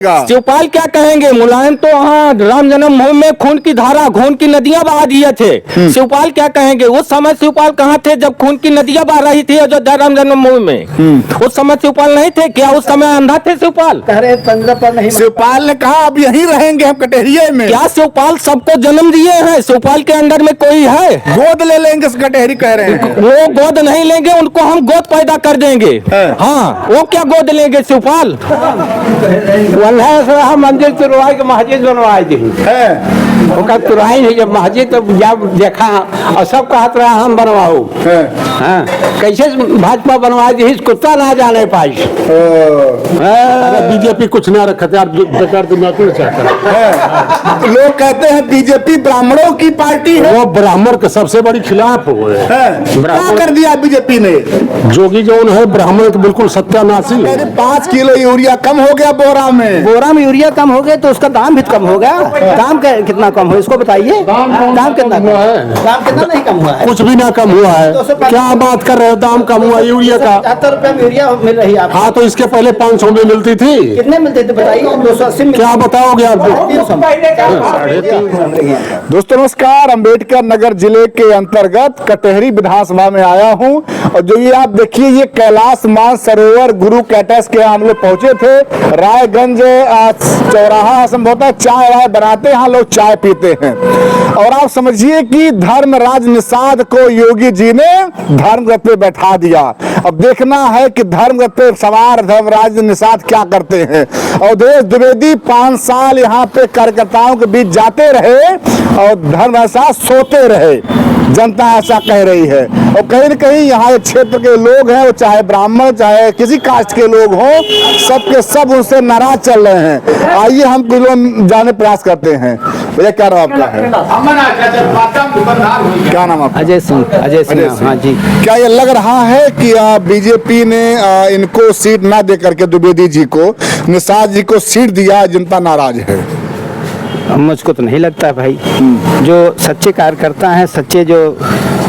शिवपाल क्या कहेंगे? मुलायम तो वहाँ राम जन्मभूमि में खून की धारा, खून की नदियां बहा दिए थे। शिवपाल क्या कहेंगे? उस समय शिवपाल कहाँ थे जब खून की नदियां बह रही थी अयोध्या राम जन्मभूमि में? उस समय शिवपाल नहीं थे क्या? उस समय अंधा थे शिवपाल? कह रहे 15 पर नहीं। शिवपाल ने कहा अब यहीं रहेंगे हम कटेरिया में। क्या शिवपाल सबको जन्म दिए हैं? शिवपाल के अंडर में कोई है? गोद ले लेंगे कटेहरी कह रहे हैं। वो गोद नहीं लेंगे, उनको हम गोद पैदा कर देंगे। हाँ, वो क्या गोद लेंगे शिवपाल? मंदिर तुरवाई के मस्जिद बनवाई दी तुरवाई नहीं, जब मस्जिद तो जब देखा और सब कहत रहा हम बनवाओ। हाँ, कैसे भाजपा बनवा दी? कुत्ता ना जाने पाई। बीजेपी कुछ ना रखा था, बेकार दिमाग में चाहता। लोग कहते हैं बीजेपी ब्राह्मणों की पार्टी है। वो ब्राह्मण के सबसे बड़ी खिलाफ हो गए। क्या कर दिया बीजेपी ने? जोगी जो है ब्राह्मण तो बिल्कुल सत्यानाशी है। 5 किलो यूरिया कम हो गया बोरा में यूरिया कम हो गया तो उसका दाम भी कम हो गया। दाम कितना कम हो इसको बताइए? दाम कितना हुआ है? दाम कितना नहीं कम हुआ है? कुछ भी ना कम हुआ है। क्या बात कर रहे हो? दाम कम हुआ यूरिया का? 75 रुपए में यूरिया मिल रही है। हाँ, तो इसके पहले 500 में मिलती थी। कितने मिलते थे बताइए? 280 में। क्या बताओगे आप? दोस्तों नमस्कार। अंबेडकर नगर जिले के अंतर्गत कटेहरी विधानसभा में आया हूं और जो ये आप देखिए ये कैलाश मानसरोवर गुरु कैटस के हम लोग पहुंचे थे। रायगंज चौराहा संभवतः चाय वाय बनाते हैं, यहाँ लोग चाय पीते हैं। और आप समझिए कि धर्मराज निषाद को योगी जी ने धर्म रथ पे बैठा दिया। अब देखना है कि धर्म रथ पे सवार धर्मराज निषाद क्या करते हैं। अवधेश द्विवेदी 5 साल यहाँ पे कार्यकर्ताओं के बीच जाते रहे और धर्मराज सोते रहे, जनता ऐसा कह रही है। और कहीं न कहीं यहाँ क्षेत्र के लोग हैं, वो चाहे ब्राह्मण चाहे किसी कास्ट के लोग हों, सबके सब उनसे नाराज चल रहे हैं। आइए हम कुछ जाने प्रयास करते हैं। भैया क्या नाम आपका है? क्या नाम आपका? अजय सिंह। अजय सिंह, हाँ जी। क्या ये लग रहा है कि बीजेपी ने इनको सीट ना दे करके द्विवेदी जी को, निषाद जी को सीट दिया, जनता नाराज है? मुझको तो नहीं लगता भाई। जो सच्चे कार्यकर्ता हैं, सच्चे जो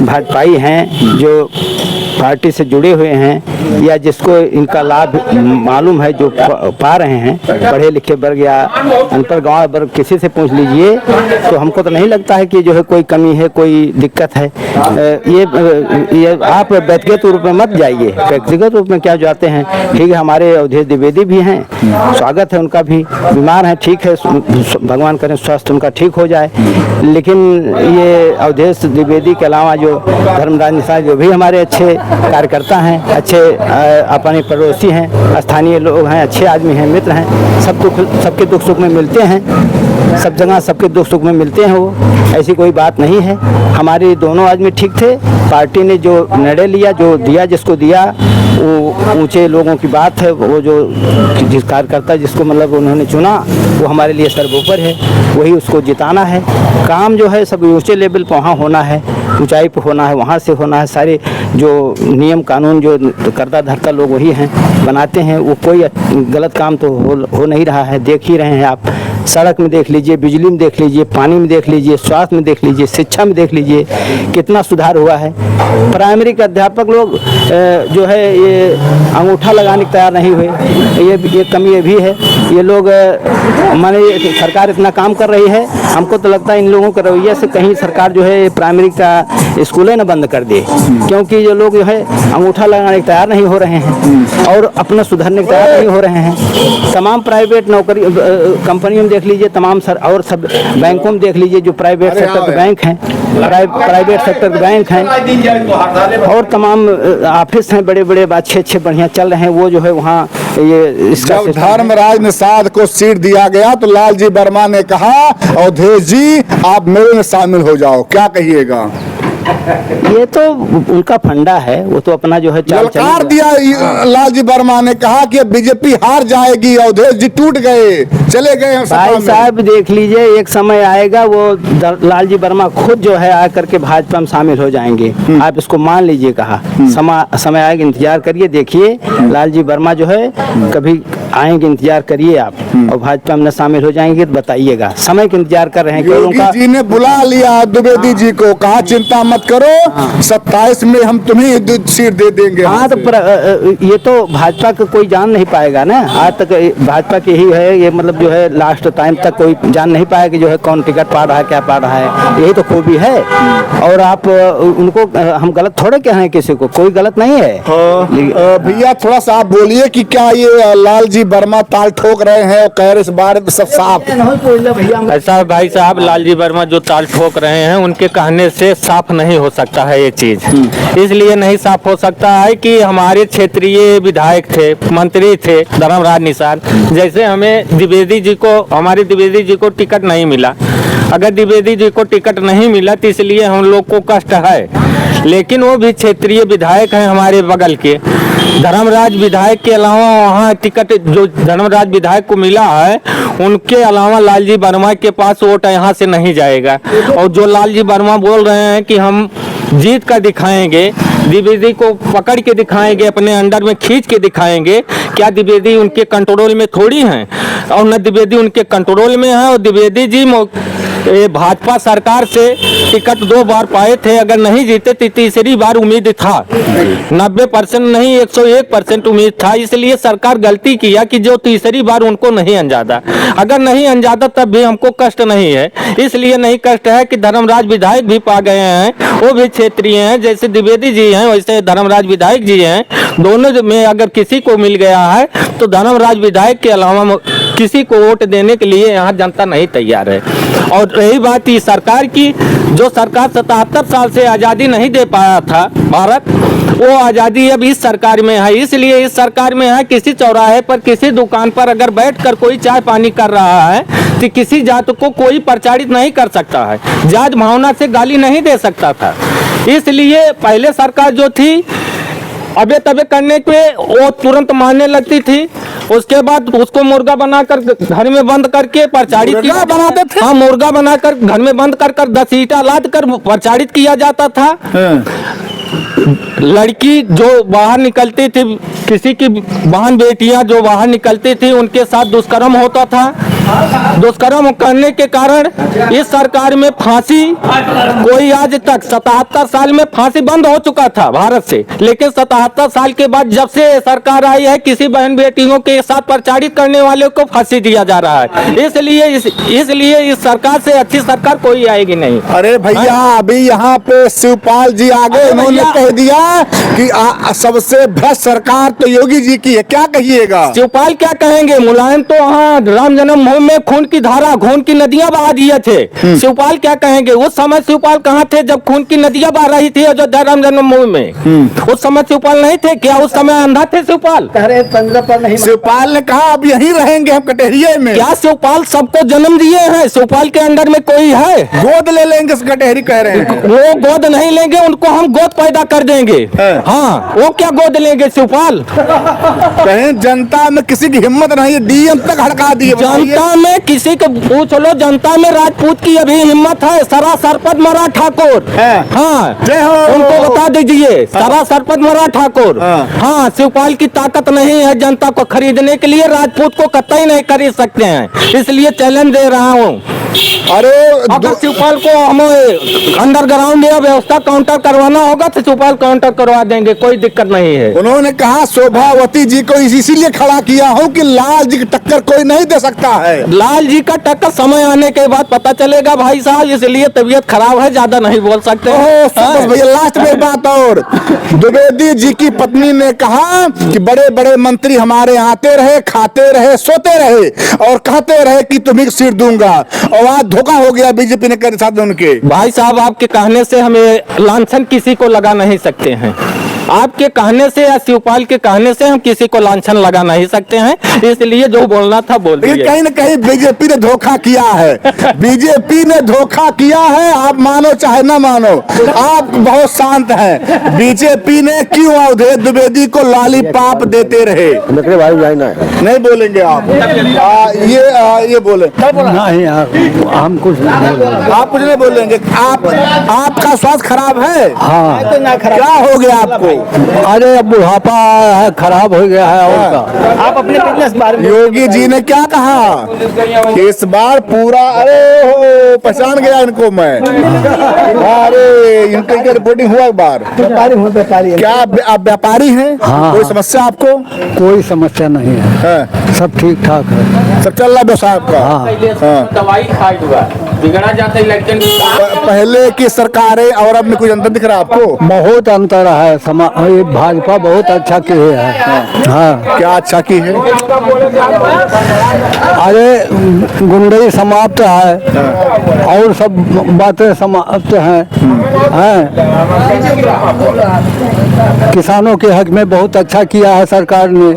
भाजपाई हैं, जो पार्टी से जुड़े हुए हैं या जिसको इनका लाभ मालूम है, जो पा रहे हैं, पढ़े लिखे वर्ग या अनपढ़ गाँव वर्ग, किसी से पूछ लीजिए तो हमको तो नहीं लगता है कि जो है कोई कमी है, कोई दिक्कत है। ये आप व्यक्तिगत रूप में मत जाइए, व्यक्तिगत रूप में क्या जाते हैं। ठीक है, हमारे अवधेश द्विवेदी भी हैं, स्वागत है उनका भी। बीमार हैं, ठीक है, भगवान करें स्वास्थ्य उनका ठीक हो जाए। लेकिन ये अवधेश द्विवेदी के अलावा जो धर्मराज निषाद जो भी हमारे अच्छे कार्यकर्ता हैं, अच्छे अपने पड़ोसी हैं, स्थानीय लोग हैं, अच्छे आदमी हैं, मित्र हैं, सबके दुख सुख में मिलते हैं, सब जगह सबके दुख सुख में मिलते हैं। वो ऐसी कोई बात नहीं है। हमारे दोनों आदमी ठीक थे। पार्टी ने जो निर्णय लिया, जो दिया, जिसको दिया, वो ऊंचे लोगों की बात है। वो जो जिस कार्यकर्ता जिसको मतलब उन्होंने चुना वो हमारे लिए सर्वोपर है, वही उसको जिताना है। काम जो है सब ऊंचे लेवल पर वहाँ होना है, ऊंचाई पर होना है, वहाँ से होना है। सारे जो नियम कानून जो करता धरता लोग वही हैं, बनाते हैं। वो कोई गलत काम तो हो नहीं रहा है। देख ही रहे हैं आप, सड़क में देख लीजिए, बिजली में देख लीजिए, पानी में देख लीजिए, स्वास्थ्य में देख लीजिए, शिक्षा में देख लीजिए, कितना सुधार हुआ है। प्राइमरी के अध्यापक लोग जो है ये अंगूठा लगाने को तैयार नहीं हुए। ये कमी ये भी है। ये लोग माने सरकार इतना काम कर रही है, हमको तो लगता है इन लोगों के रवैये से कहीं सरकार जो है प्राइमरी का स्कूलें न बंद कर दे। क्योंकि जो लोग जो है अंगूठा लगाने को तैयार नहीं हो रहे हैं और अपना सुधरने को तैयार नहीं हो रहे हैं। तमाम प्राइवेट नौकरी कंपनियों में देख लीजिए, तमाम और सब बैंकों में देख लीजिए, जो प्राइवेट सेक्टर के बैंक हैं, प्राइवेट सेक्टर के बैंक हैं और तमाम ऑफिस हैं, बड़े बड़े अच्छे बढ़िया चल रहे हैं। वो जो है वहाँ ये इसका धर्मराज निषाद को सीट दिया गया तो लालजी वर्मा ने कहा अवधेश जी आप मेरे में शामिल हो जाओ, क्या कहिएगा? ये तो उनका फंडा है, वो तो अपना जो है ललकार दिया। लालजी वर्मा ने कहा कि बीजेपी हार जाएगी, अवधेश जी टूट गए, चले गए। भाई साहब देख लीजिए, एक समय आएगा वो लालजी वर्मा खुद जो है आकर के भाजपा में शामिल हो जाएंगे। आप इसको मान लीजिए। कहा समय आएगा, इंतजार करिए, देखिए लालजी वर्मा जो है कभी आएंगे, इंतजार करिए आप, और भाजपा में शामिल हो जाएंगे तो बताइएगा। समय का इंतजार कर रहे हैं केवल योगी उनका। जी ने बुला लिया द्विवेदी जी को, कहा चिंता मत करो, 27 में हम तुम्हें सीट दे देंगे। हाँ तो ये तो भाजपा का कोई जान नहीं पाएगा ना। आज तक भाजपा की ही है ये, मतलब जो है लास्ट टाइम तक कोई जान नहीं पाया कि जो है कौन टिकट पा रहा है, क्या पा रहा है, यही तो खूबी है। और आप उनको, हम गलत थोड़े कह रहे हैं किसी को, कोई गलत नहीं है। भैया थोड़ा सा आप बोलिए कि क्या ये लालजी वर्मा ताल ठोक रहे हैं और कह रहे इस बार सब साफ? ऐसा भाई साहब, लालजी वर्मा जो ताल ठोक रहे हैं उनके कहने से साफ नहीं हो सकता है ये चीज। इसलिए नहीं साफ हो सकता है कि हमारे क्षेत्रीय विधायक थे, मंत्री थे धर्मराज निषाद, जैसे हमें द्विवेदी जी को, हमारे द्विवेदी जी को टिकट नहीं मिला। अगर द्विवेदी जी को टिकट नहीं मिला तो इसलिए हम लोग को कष्ट है, लेकिन वो भी क्षेत्रीय विधायक हैं हमारे बगल के। धर्मराज विधायक के अलावा वहाँ टिकट जो धर्मराज विधायक को मिला है, उनके अलावा लालजी वर्मा के पास वोट यहाँ से नहीं जाएगा। और जो लालजी वर्मा बोल रहे हैं कि हम जीत कर दिखाएंगे, द्विवेदी को पकड़ के दिखाएंगे, अपने अंडर में खींच के दिखाएंगे, क्या द्विवेदी उनके कंट्रोल में थोड़ी हैं? और न द्विवेदी उनके कंट्रोल में है। और द्विवेदी जी भाजपा सरकार से टिकट 2 बार पाए थे, अगर नहीं जीते तो तीसरी बार उम्मीद था, 90% नहीं 101% उम्मीद था। इसलिए सरकार गलती किया कि जो तीसरी बार उनको नहीं अंजादा। अगर नहीं अंजादा तब भी हमको कष्ट नहीं है, इसलिए नहीं कष्ट है कि धर्मराज विधायक भी पा गए हैं, वो भी क्षेत्रीय हैं, जैसे द्विवेदी जी हैं वैसे धर्मराज विधायक जी हैं। दोनों में अगर किसी को मिल गया है तो धर्मराज विधायक के अलावा किसी को वोट देने के लिए यहाँ जनता नहीं तैयार है। और रही बात इस सरकार की, जो सरकार 77 साल से आज़ादी नहीं दे पाया था भारत, वो आज़ादी अब इस सरकार में है। इसलिए इस सरकार में है, किसी चौराहे पर किसी दुकान पर अगर बैठकर कोई चाय पानी कर रहा है तो किसी जात को कोई प्रचारित नहीं कर सकता है, जात भावना से गाली नहीं दे सकता था। इसलिए पहले सरकार जो थी अबे तबे करने पे वो तुरंत मारने लगती थी, उसके बाद उसको मुर्गा बनाकर घर में बंद करके प्रचारित किया बनाते थे। हाँ, मुर्गा बनाकर घर में बंद कर 10 ईंटा लाद कर प्रचारित किया जाता था। लड़की जो बाहर निकलती थी, किसी की बहन बेटियां जो बाहर निकलती थी, उनके साथ दुष्कर्म होता था। दुष्कर्म करने के कारण इस सरकार में फांसी, कोई आज तक 77 साल में फांसी बंद हो चुका था भारत से, लेकिन 77 साल के बाद जब से सरकार आई है, किसी बहन बेटियों के साथ प्रचारित करने वाले को फांसी दिया जा रहा है। इसलिए इस सरकार से अच्छी सरकार कोई आएगी नहीं। अरे भैया, अभी यहाँ पे शिवपाल जी आ गए, उन्होंने कह दिया कि सबसे भ्रष्ट सरकार तो योगी जी की है, क्या कहिएगा? शिवपाल क्या कहेंगे? मुलायम तो वहाँ राम जन्मभूमि में खून की धारा, खून की नदियां बहा दिए थे। शिवपाल क्या कहेंगे? उस समय शिवपाल कहाँ थे जब खून की नदियां बह रही थी अयोध्या राम जन्मभूमि में? उस समय शिवपाल नहीं थे क्या? उस समय अंधा थे शिवपाल? 15 पर नहीं। शिवपाल ने कहा अब यहीं रहेंगे हम कटहरिये में। क्या शिवपाल सबको जन्म दिए हैं? शिवपाल के अंडर में कोई है? गोद ले लेंगे, कटहरी कह रहे हैं। वो गोद नहीं लेंगे, उनको हम गोद पैदा कर देंगे। हाँ, वो क्या गोद लेंगे शिवपाल? कहीं जनता में किसी की हिम्मत नहीं है, डीएम तक हड़का दिए। जनता में किसी को पूछ लो, जनता में राजपूत की अभी हिम्मत है? सरा सरपत मरा ठाकुर, हाँ उनको बता दीजिए, सरा सरपत मरा ठाकुर। हाँ, शिवपाल की ताकत नहीं है जनता को खरीदने के लिए, राजपूत को कतई नहीं खरीद सकते हैं, इसलिए चैलेंज दे रहा हूँ। अरे अगर शिवपाल को हमें अंडरग्राउंड या व्यवस्था काउंटर करवाना होगा तो शिवपाल काउंटर करवा देंगे, कोई दिक्कत नहीं है। उन्होंने कहा शोभावती जी को इसीलिए खड़ा किया हूँ कि लाल जी की टक्कर कोई नहीं दे सकता है। लाल जी का टक्कर समय आने के बाद पता चलेगा भाई साहब, इसलिए तबीयत खराब है, ज्यादा नहीं बोल सकते। भैया लास्ट में बात और, द्विवेदी जी की पत्नी ने कहा कि बड़े बड़े मंत्री हमारे आते रहे, खाते रहे, सोते रहे और कहते रहे कि तुम्हें सीट दूंगा, और आज धोखा हो गया बीजेपी ने कर साथ उनके। भाई साहब, आपके कहने से हमें लांछन किसी को लगा नहीं सकते हैं। आपके कहने से या शिवपाल के कहने से हम किसी को लांछन लगा नहीं सकते हैं, इसलिए जो बोलना था बोल दिया। कहीं न कहीं बीजेपी ने धोखा किया है, बीजेपी ने धोखा किया है, आप मानो चाहे ना मानो। आप बहुत शांत हैं, बीजेपी ने क्यों अवधेश द्विवेदी को लॉलीपॉप देते रहे? नहीं बोलेंगे आप? ये बोले नहीं, हम कुछ आप कुछ नहीं बोलेंगे। आपका स्वास्थ्य खराब है? हाँ, क्या हो गया आपको? अरे अब बुढ़ापा है, खराब हो गया है और का। आप अपने बिजनेस बारे में योगी जी ने क्या कहा कि इस बार पूरा, अरे हो पहचान गया इनको मैं। अरे इनकी रिपोर्टिंग हुआ एक बार। व्यापारी क्या आप व्यापारी हैं? हाँ। कोई समस्या आपको? कोई समस्या नहीं है, हाँ। सब ठीक ठाक है। सब चल रहा है व्यवसाय आपका? हाँ। दवाई खाई हुआ बिगड़ा जाता है इलेक्शन पहले की सरकारें और अब में कुछ अंतर दिख रहा है आपको? बहुत अंतर है, ये भाजपा बहुत अच्छा की है। हाँ। क्या अच्छा की है? अरे गुंडई समाप्त है और सब बातें समाप्त हैं। किसानों के हक में बहुत अच्छा किया है सरकार ने,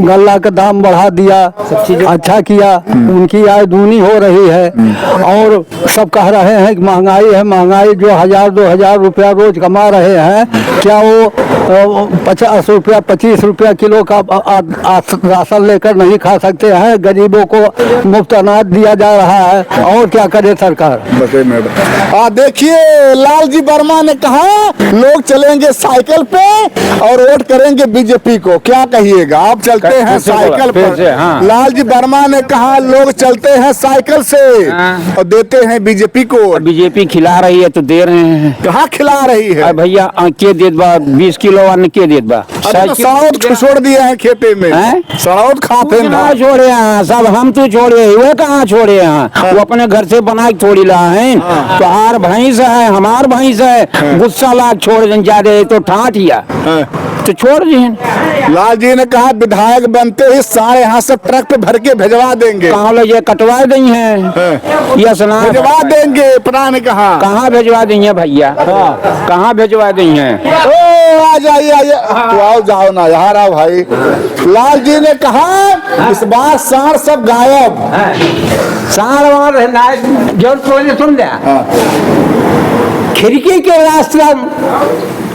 गल्ला का दाम बढ़ा दिया, अच्छा किया, उनकी आय दूनी हो रही है। और सब कह रहे हैं कि महंगाई है, महंगाई जो 1000-2000 रुपया रोज कमा रहे हैं, क्या वो 50 रुपया 25 रुपया किलो का राशन लेकर नहीं खा सकते हैं? गरीबों को मुफ्त अनाज दिया जा रहा है, और क्या करे सरकार? देखिए लालजी वर्मा ने कहा लोग चलेंगे साइकिल पे और वोट करेंगे बीजेपी को, क्या कहिएगा? आप चलते हैं साइकिल पर। हाँ। लालजी वर्मा ने कहा लोग चलते हैं साइकिल से और देते हैं बीजेपी को। बीजेपी खिला रही है तो दे रहे हैं। कहाँ खिला रही है? भैया के देत बा 20 किलो अन्न के देत बा। अरे तो सड़ौत छोड़ दिए हैं खेते में, सड़ौत खाते हैं। कहाँ छोड़े हैं सब, हम तो छोड़े, वो कहाँ छोड़े हैं? वो अपने घर से बना के थोड़ी ला है। तो हार भैंस है, हमार भैंस है, गुस्सा लाग छोड़ जा रहे तो ठाठिया तो छोड़ दिए। लाल जी ने कहा विधायक बनते ही सारे यहाँ से ट्रक पे भर के भिजवा देंगे। कहाँ ले ये कटवा दी है, ये सुना भिजवा देंगे, पता नहीं कहाँ कहाँ भिजवा दी है भैया, कहाँ भिजवा दी है? ओ आ जाइए आइए, तो आओ जाओ ना यार, आओ भाई। लाल जी ने कहा इस बार सांड सब गायब। सार वार जो सुन लिया, खिड़की के रास्ते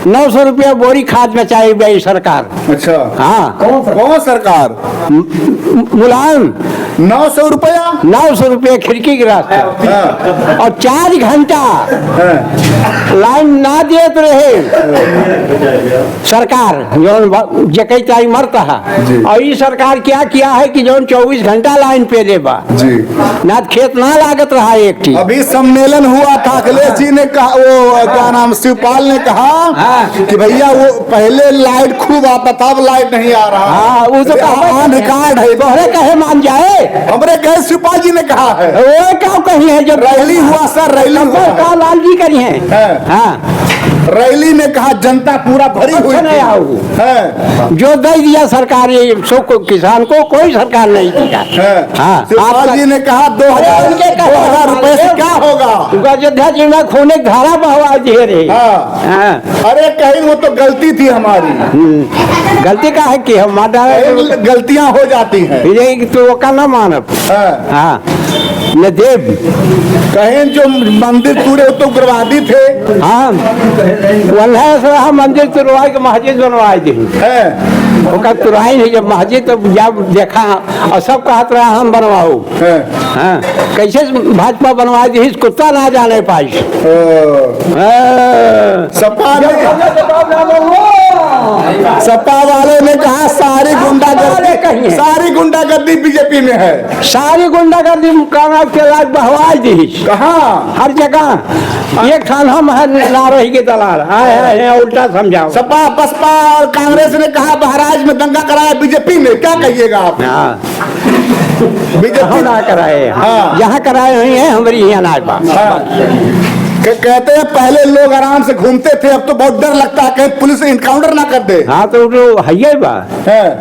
900 रुपया बोरी खाद में चाहिए गई सरकार। अच्छा हाँ, कौन सरकार? मुलायम 900 रुपया 900 रुपया खिड़की के रास्ते, और 4 घंटा लाइन ना देते रहे सरकार, जो जकई ताई मरता है। और ये सरकार क्या किया है कि जो 24 घंटा लाइन पे देबा जी, ना खेत ना लागत रहा एक टी। अभी सम्मेलन हुआ था, अखिलेश जी ने कहा, वो क्या नाम शिवपाल ने कहा कि भैया वो पहले लाइट खूब आता था, अब लाइट नहीं आ रहा। हाँ, वो तो ऑन रिकॉर्ड है, तोहरे कहे मान जाए, हमरे कहे शिवपाल जी ने कहा है। वो क्या कही है जब रैली हुआ सर, रैली हुआ, लाल जी करी है। हाँ, रैली में कहा जनता पूरा भरी हुई नहीं आओ है। जो दे दिया सरकार ये सो किसान को कोई सरकार नहीं दिया। हाँ, शिवपाल जी ने कहा 2000 रुपए से क्या होगा? अयोध्या जी में खूने की धारा बहवा दिए रे। हाँ। अरे कहीं वो तो गलती थी हमारी। गलती का है कि हम गलतियां हो जाती हैं तो का ना मानव। हाँ, न देव कहीं जो मंदिर पूरे तो उग्रवादी थे। हाँ, वल्लह मंदिर तुरवाई के मस्जिद बनवाई दी है, तुरवाई नहीं जब मस्जिद तो जब देखा और सब कहत रहा हम बनवाओ। हाँ, कैसे भाजपा बनवा दी, कुत्ता ना जाने पाई। सपा वाले ने कहा सारी गुंडागर्दी बीजेपी में है। सारी गुंडागर्दी कांग्रेस के लायक बहवाई दी। कहाँ? हर जगह ये खान हम ना रही के दलाल आए उल्टा समझाओ। सपा बसपा और कांग्रेस ने कहा बहराइच में दंगा कराया बीजेपी ने, क्या कहिएगा आप? बीजेपी ना कराए, यहाँ कराए हुई है हमारी यहाँ नाजबा। कहते हैं पहले लोग आराम से घूमते थे, अब तो बहुत डर लगता है कहीं पुलिस इनकाउंटर ना कर दे। हाँ, तो है बा,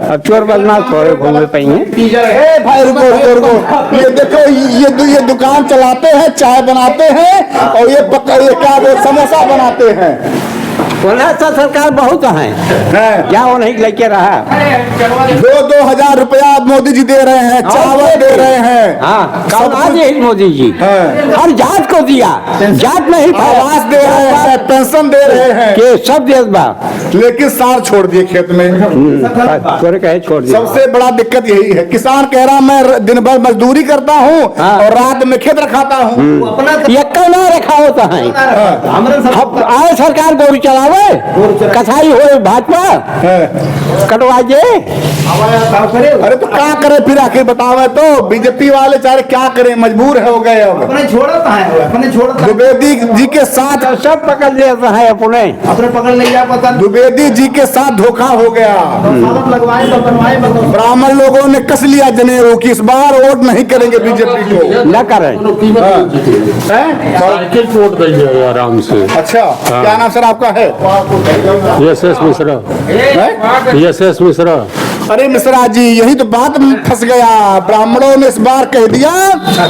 अब चोर बदमाश थोड़े घूमे पाएंगे। भाई रुको, ये देखो ये दुकान चलाते हैं, चाय बनाते हैं और ये क्या समोसा बनाते हैं। सरकार बहुत है, क्या वो नहीं लेके रहा। 2,000 रुपया मोदी जी दे रहे हैं, चावल दे रहे हैं। हाँ, मोदी जी हर जात को दिया, जात नहीं आवास दे रहे हैं, पेंशन दे रहे हैं, के सब दे बा, लेकिन सार छोड़ दिए खेत में। कहे छोड़ दिया। सबसे बड़ा दिक्कत यही है, किसान कह रहा मैं दिन भर मजदूरी करता हूँ और रात में खेत रखाता हूँ। ये ना रखा होता है। आए सरकार गोरू चलावा होवे कसाई होवे भाजपा कटवाइए। अरे तो क्या करे फिर आखिर बतावे तो बीजेपी वाले चाहे क्या करें, मजबूर हो गए अब। अपने छोड़ा है, अपने छोड़ा द्विवेदी जी के साथ सब पकड़ लेता है अपने पकड़ ले जा पता द्विवेदी जी के साथ धोखा हो गया। लगवाए बनवाए ब्राह्मण लोगों ने कस लिया जनेऊ कि इस बार वोट नहीं करेंगे बीजेपी को। न करें। साइकिल वोट देंगे आराम से। अच्छा, क्या नाम सर आपका है? एस मिश्रा। एस मिश्रा। अरे मिश्रा जी, यही तो बात फंस गया। ब्राह्मणों ने इस बार कह दिया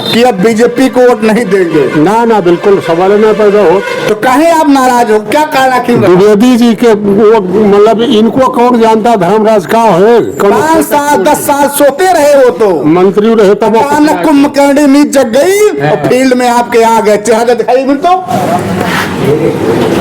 कि अब बीजेपी को वोट नहीं देंगे। ना बिल्कुल सवाल न पैदा हो। तो कहे आप नाराज हो, क्या कारण आखिर? द्विवेदी जी के वोट मतलब इनको कौन जानता धर्मराज का है? 5 साल 10 साल सोते रहे वो तो मंत्री रहे तब अचानक कुंभकर्णी नींद जग गई और फील्ड में आपके आ गए, चेहरा दिखाई फिर तो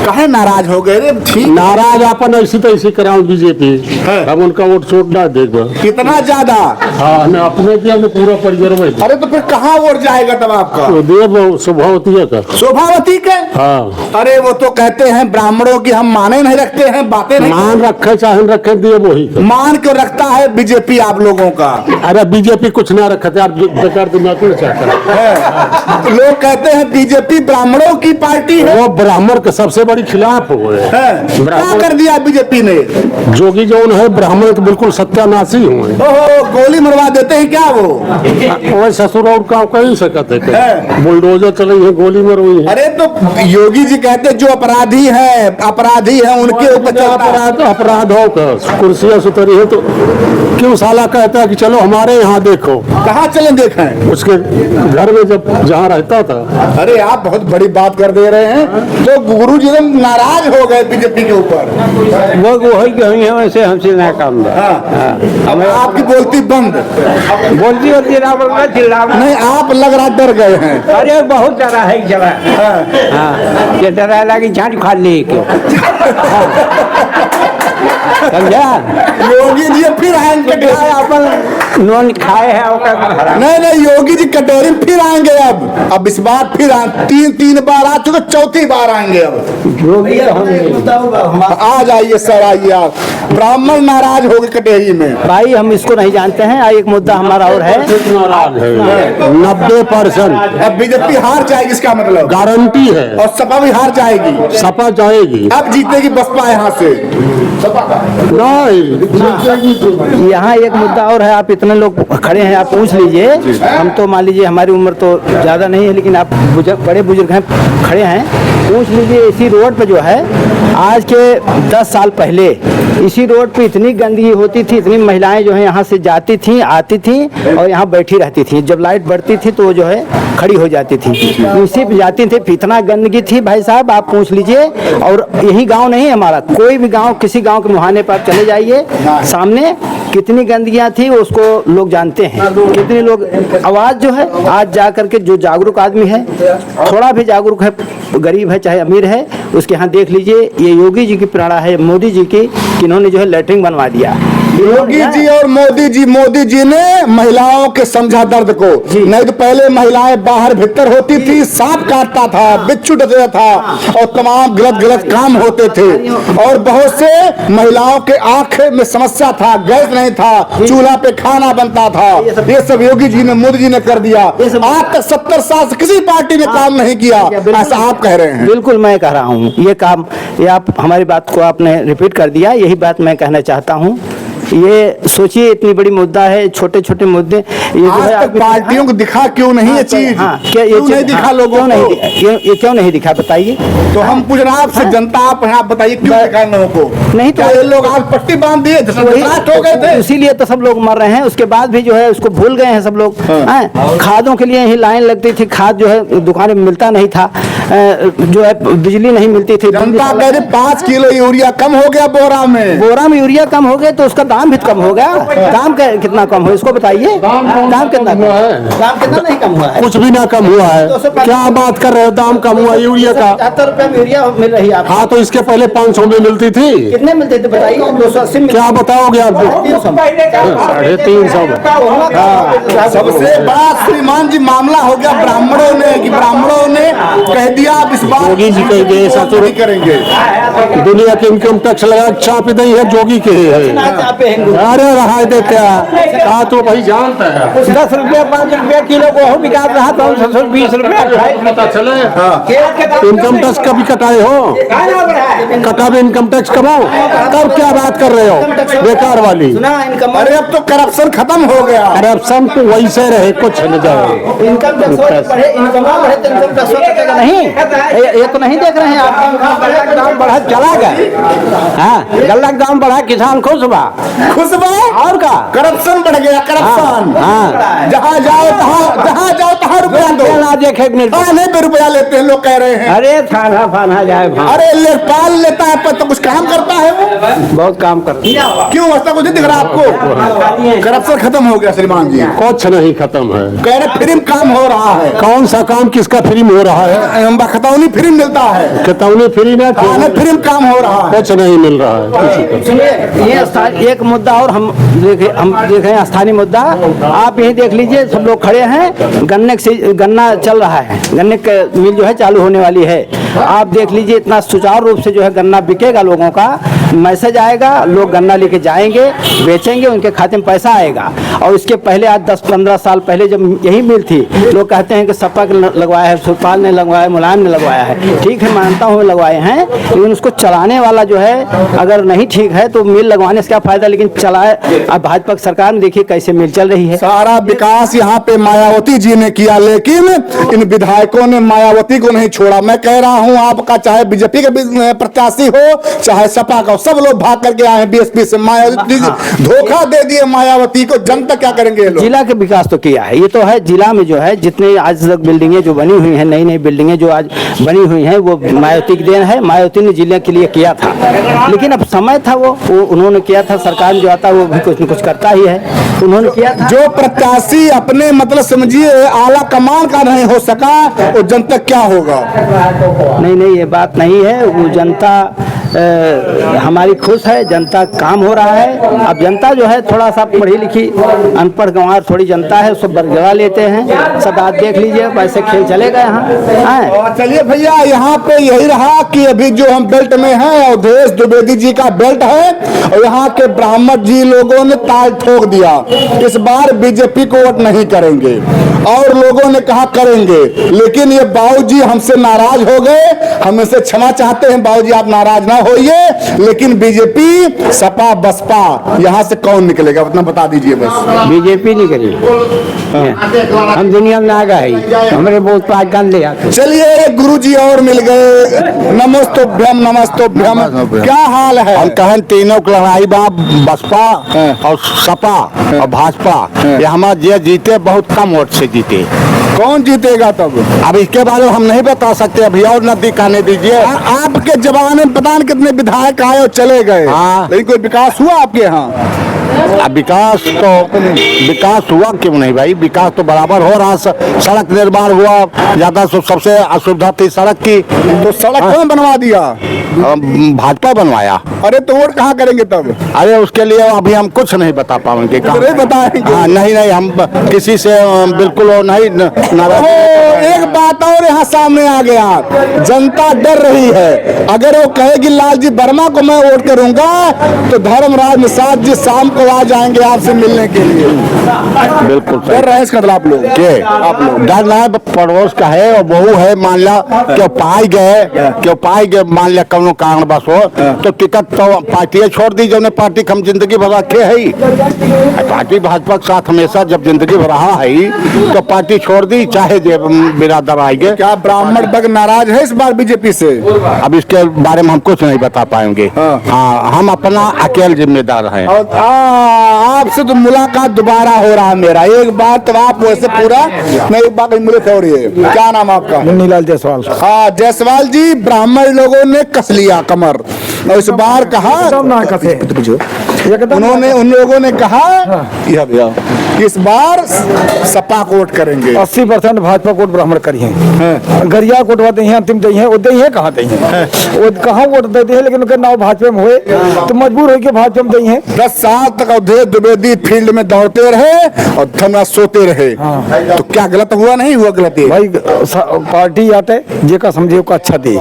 कहे नाराज हो गए रे? ठीक, नाराज अपन ऐसी तैसी कराओ बीजेपी, हम उनका वोट छोड़ ना देगा। कितना ज्यादा? हाँ न अपने की हमने पूरा परिवार में। अरे तो फिर कहाँ वोट जाएगा तब आपका? तो देव स्वभावती का शोभावती के। हाँ। अरे वो तो कहते हैं ब्राह्मणों की हम माने नहीं रखते हैं, बातें नहीं मान रखे चाहे न रखे देव वही का। मान क्यों रखता है बीजेपी आप लोगों का? अरे बीजेपी कुछ ना रखते यार, बेकार दिमाग में चाहता है। लोग कहते हैं बीजेपी ब्राह्मणों की पार्टी है। वो ब्राह्मण के सबसे बड़ी खिलाफ हुए क्या कर दिया बीजेपी ने? जोगी जौन है ब्राह्मण तो बिल्कुल सत्यानाशी हुए। ओहो, गोली मरवा देते हैं क्या वो? वो ससुर और काम कर ही सकते थे, बुलडोजर चले है, गोली मरवाई है। अरे तो योगी जी कहते हैं जो अपराधी है उनके ऊपर अपराधों का कुर्सियां सुतरी है तो क्यों साला कहता है कि चलो हमारे यहाँ देखो। कहाँ चले देखें? उसके घर में जब जहाँ रहता था। अरे आप बहुत बड़ी बात कर दे रहे हैं। तो गुरु जी नाराज हो गए बीजेपी के ऊपर। वो वही कहीं है, वैसे हमसे ना काम है। अब आपकी बोलती बंद, बोलती होती ना बोलना चिल्ला नहीं आप लग रहा डर गए हैं। अरे बहुत डरा है जरा। हाँ, ये डरा लगी झाट खा ले के समझा। योगी जी फिर आएंगे, अपन नॉन खाए है नहीं योगी जी कटोरी में फिर आएंगे। अब इस बार फिर तीन बार आ चुके, चौथी बार आएंगे अब। आ जाइए सर, आइए आप। ब्राह्मण नाराज हो गए कटेरी में। भाई हम इसको नहीं जानते हैं। एक मुद्दा हमारा और है, 90%। अब बीजेपी हार जाएगी, इसका मतलब गारंटी है। और सपा भी हार जाएगी। सपा जाएगी। अब जीतेगी बसपा यहाँ से। नहीं, यहाँ एक मुद्दा और है। आप इतने लोग खड़े हैं, आप पूछ लीजिए। हम तो मान लीजिए हमारी उम्र तो ज़्यादा नहीं है, लेकिन आप बड़े बुजुर्ग हैं, खड़े हैं, पूछ लीजिए। इसी रोड पे जो है आज के 10 साल पहले इसी रोड पे इतनी गंदगी होती थी, इतनी महिलाएं जो है यहाँ से जाती थी, आती थी और यहाँ बैठी रहती थी। जब लाइट बढ़ती थी तो वो जो है खड़ी हो जाती थी, इसी पे जाती थी। इतना गंदगी थी भाई साहब, आप पूछ लीजिए। और यही गांव नहीं हमारा, कोई भी गांव, किसी गांव के मुहाने पर आप चले जाइए, सामने कितनी गंदगियां थी उसको लोग जानते हैं। कितने लोग आवाज़ जो है आज जा करके, जो जागरूक आदमी है, थोड़ा भी जागरूक है, गरीब है चाहे अमीर है, उसके यहाँ देख लीजिए। ये योगी जी की प्रेरणा है, मोदी जी की, कि इन्होंने जो है लैट्रिन बनवा दिया। योगी जी और मोदी जी ने महिलाओं के समझा दर्द को। नहीं तो पहले महिलाएं बाहर भीतर होती थी, सांप काटता था, बिच्छू डसता था और तमाम गलत काम होते थे। और बहुत से महिलाओं के आंख में समस्या था, गैस नहीं था, चूल्हा पे खाना बनता था। ये सब योगी जी ने, मोदी जी ने कर दिया। आज तक 70 साल से किसी पार्टी ने काम नहीं किया, ऐसा आप कह रहे हैं। बिल्कुल मैं कह रहा हूँ ये काम, ये आप हमारी बात को आपने रिपीट कर दिया। यही बात मैं कहना चाहता हूँ। ये सोचिए इतनी बड़ी मुद्दा है, छोटे छोटे मुद्दे ये जो है आज तक पार्टियों को दिखा क्यों नहीं ये चीज? क्या ये क्यों नहीं दिखा लोगों को? ये क्यों नहीं दिखा बताइए? तो हम पूछ रहे हैं आपसे, जनता आप बताइए क्यों दिखा लोगों को? नहीं तो ये लोग आज पट्टी बांध दिए, हो गए थे, इसीलिए तो सब लोग मर रहे हैं। उसके बाद भी जो है उसको भूल गए हैं सब लोग। खादों के लिए ही लाइन लगती थी, खाद जो है दुकान में मिलता नहीं था, जो है बिजली नहीं मिलती थी। जनता कह रही 5 किलो यूरिया कम हो गया बोरा में यूरिया कम हो गया तो उसका दाम भी कम हो गया। दाम कितना कम हो, इसको बताइए। दाम कितना हुआ है? दाम कितना नहीं कम हुआ है? कुछ भी ना कम हुआ है। क्या बात कर रहे हो? दाम कम हुआ यूरिया का? 75 रुपए में यूरिया मिल रही है आपको। हाँ तो इसके पहले 500 में मिलती थी। कितने मिलते थे बताइए? 280 में। क्या बताओगे आप? 350 में। सबसे बड़ा श्रीमान जी मामला हो गया ब्राह्मणों ने, कि ब्राह्मणों ने कह दिया अब इस बार योगी जी कह गए नहीं करेंगे। दुनिया के इनकम टैक्स लगा चाप नहीं है, जोगी के ही है। अरे रहा दे क्या कहा तो भाई जानता है। 10 रुपया 5 रुपया किलो को बिका रहा था, 20 रुपया पता चले इनकम टैक्स कभी कटाए हो, कटा भी इनकम टैक्स कमाओ, तब क्या बात कर रहे हो बेकार वाली। अरे अब तो करप्शन खत्म हो गया। करप्शन तो वैसे रहे, कुछ न जाए। इनकम टैक्स बढ़े, इनकम बढ़े तो इनकम टैक्स कटेगा नहीं। ये तो नहीं देख रहे हैं आप, गल्ला का दाम बढ़ा चला गया। हाँ, गल्ला का दाम बढ़ा, किसान खुश बा। खुश बा और का करप्शन बढ़ गया, करप्शन। हाँ। जहाँ जाओ तहाँ रुपया दो। ना देखे थाने पे रुपया लेते हैं लोग, कह रहे हैं। अरे थाना फाना जाए भाई। अरे लेखपाल लेता है पर तो कुछ काम करता है वो, बहुत काम करते हैं। क्यों ऐसा कुछ नहीं दिख रहा आपको? करप्शन खत्म हो गया श्रीमान जी, कुछ नहीं खत्म है। कह रहे फ्री में काम हो रहा है। कौन सा काम किसका फ्री में हो रहा है? खतौनी फ्री में मिलता है, खतौनी फ्री ना, थाने फ्री में काम हो रहा है। कुछ नहीं मिल रहा है। सुनिए, ये एक मुद्दा और हम देखें स्थानीय मुद्दा। आप यही देख लीजिए, सब लोग खड़े हैं, गन्ना चल रहा है, गन्ने के मिल जो है चालू होने वाली है। आप देख लीजिए, इतना सुचारू रूप से जो है गन्ना बिकेगा, लोगों का मैसेज आएगा, लोग गन्ना लेके जाएंगे, बेचेंगे, उनके खाते में पैसा आएगा। और इसके पहले आज 10-15 साल पहले जब यही मिल थी, लोग कहते हैं कि सपा ने लगवाया है, सुरपाल ने लगवाया है, मुलायम ने लगवाया है। ठीक है, मानता हूँ लगवाए हैं, लेकिन उसको चलाने वाला जो है अगर नहीं ठीक है तो मिल लगवाने से क्या फायदा। लेकिन चलाए, अब भाजपा सरकार में देखिए कैसे मिल चल रही है। सारा विकास यहाँ पे मायावती जी ने किया, लेकिन इन विधायकों ने मायावती को नहीं छोड़ा। मैं कह रहा हूँ आपका, चाहे बीजेपी के प्रत्याशी हो चाहे सपा का, सब लोग भाग करके आए बीएसपी से। मायावती धोखा दे दिए मायावती को, जनता क्या करेंगे ये लोग? जिला के विकास तो किया है, ये तो है। जिला में जो है जितने आज तक बिल्डिंगें जो बनी हुई हैं, नई नई बिल्डिंगें जो आज बनी हुई हैं, वो मायावती की देन है। मायावती ने जिले के लिए किया था, लेकिन अब समय था वो उन्होंने किया था। सरकार जो आता है वो भी कुछ न कुछ करता ही है, उन्होंने किया था। जो प्रत्याशी अपने मतलब समझिए आला कमान का नहीं हो सका, वो जनता क्या होगा? नहीं, ये बात नहीं है। वो जनता हमारी खुश है, जनता काम हो रहा है। अब जनता जो है थोड़ा सा पढ़ी लिखी अनपढ़ गंवार थोड़ी जनता है, सब बरगला लेते हैं। सब आज देख लीजिए वैसे खेल चलेगा यहाँ। चलिए भैया, यहाँ पे यही रहा कि अभी जो हम बेल्ट में हैं, अवधेश द्विवेदी जी का बेल्ट है, और यहाँ के ब्राह्मण जी लोगों ने ताल ठोक दिया, इस बार बीजेपी को वोट नहीं करेंगे। और लोगों ने कहा करेंगे, लेकिन ये बाबूजी हमसे नाराज हो गए। हम इनसे क्षमा चाहते हैं, बाबूजी आप नाराज ना होइए, लेकिन बीजेपी सपा बसपा यहाँ से कौन निकलेगा उतना बता दीजिए बस। बीजेपी नहीं करी, हम दुनिया में आ गए, हमारे बहुत पागल ले आते। चलिए गुरु जी और मिल गए, नमस्तोभ्यम नमस्तोभ्यम। क्या हाल है? हम कहें तीनों की लड़ाई बा, बसपा और सपा और भाजपा, ये हमारे जे जीते बहुत कम वोट से जीते। कौन जीतेगा तब? अब इसके बारे में हम नहीं बता सकते, अभी और नजदीक आने दीजिए। आपके जमाने में पता नहीं कितने विधायक आए और चले गए, हाँ। लेकिन कोई विकास हुआ आपके यहाँ? अब विकास हुआ क्यों नहीं भाई? विकास तो बराबर हो रहा, सड़क निर्माण हुआ, ज्यादा सबसे असुविधा थी सड़क की, तो सड़क कौन बनवा दिया? भाजपा बनवाया। अरे तो वोट कहाँ करेंगे तब? अरे उसके लिए अभी हम कुछ नहीं बता पाएंगे। नहीं बताएंगे? हाँ, नहीं, हम किसी से बिल्कुल नहीं नाराज। एक बात और यहाँ सामने आ गया, जनता डर रही है। अगर वो कहेगी लालजी वर्मा को मैं वोट करूंगा, तो धर्मराज निषाद जी शाम को आ जाएंगे आपसे मिलने के लिए। बिल्कुल डर रहे हैं इसका मतलब आप लोग? के आप लोग डर ना पड़ोस का है और बहू है, मान ला क्यों पाई गए मान लिया कौनो कारण बस हो, तो टिकट तो पार्टी छोड़ दी, जो पार्टी हम जिंदगी भर रखे है। पार्टी भाजपा के साथ हमेशा जब जिंदगी भर रहा है, तो पार्टी छोड़ दी, चाहे बिरादर आएंगे। क्या ब्राह्मण वर्ग नाराज है इस बार बीजेपी से? अब इसके बारे में हम कुछ नहीं बता पाएंगे। हाँ, हम अपना अकेले जिम्मेदार हैं। और आपसे तो मुलाकात दोबारा हो रहा है मेरा। एक बार तो आप वैसे पूरा नहीं, एक बार मिले थे। और ये क्या नाम आपका? मुन्नीलाल जायसवाल। हाँ जायसवाल जी, ब्राह्मण लोगों ने कस लिया कमर, और इस बार कहा उन लोगों ने कहा कि इस बार सपा को वोट करेंगे। 80% भाजपा कोट ब्राह्मण करिए, गरिया कोटवा दे हैं, अंतिम दे हैं, वो दे हैं कहाँ दे हैं, वो कहाँ वोट देते हैं, लेकिन उनके नाव भाजपा में हुए तो मजबूर हो के भाजपा में दे हैं। 10 साल तक अवधेश द्विवेदी फील्ड में दौड़ते रहे और धरना सोते रहे। तो क्या गलत हुआ? नहीं हुआ गलत? भाई पार्टी आते जे का समझे का अच्छा दे,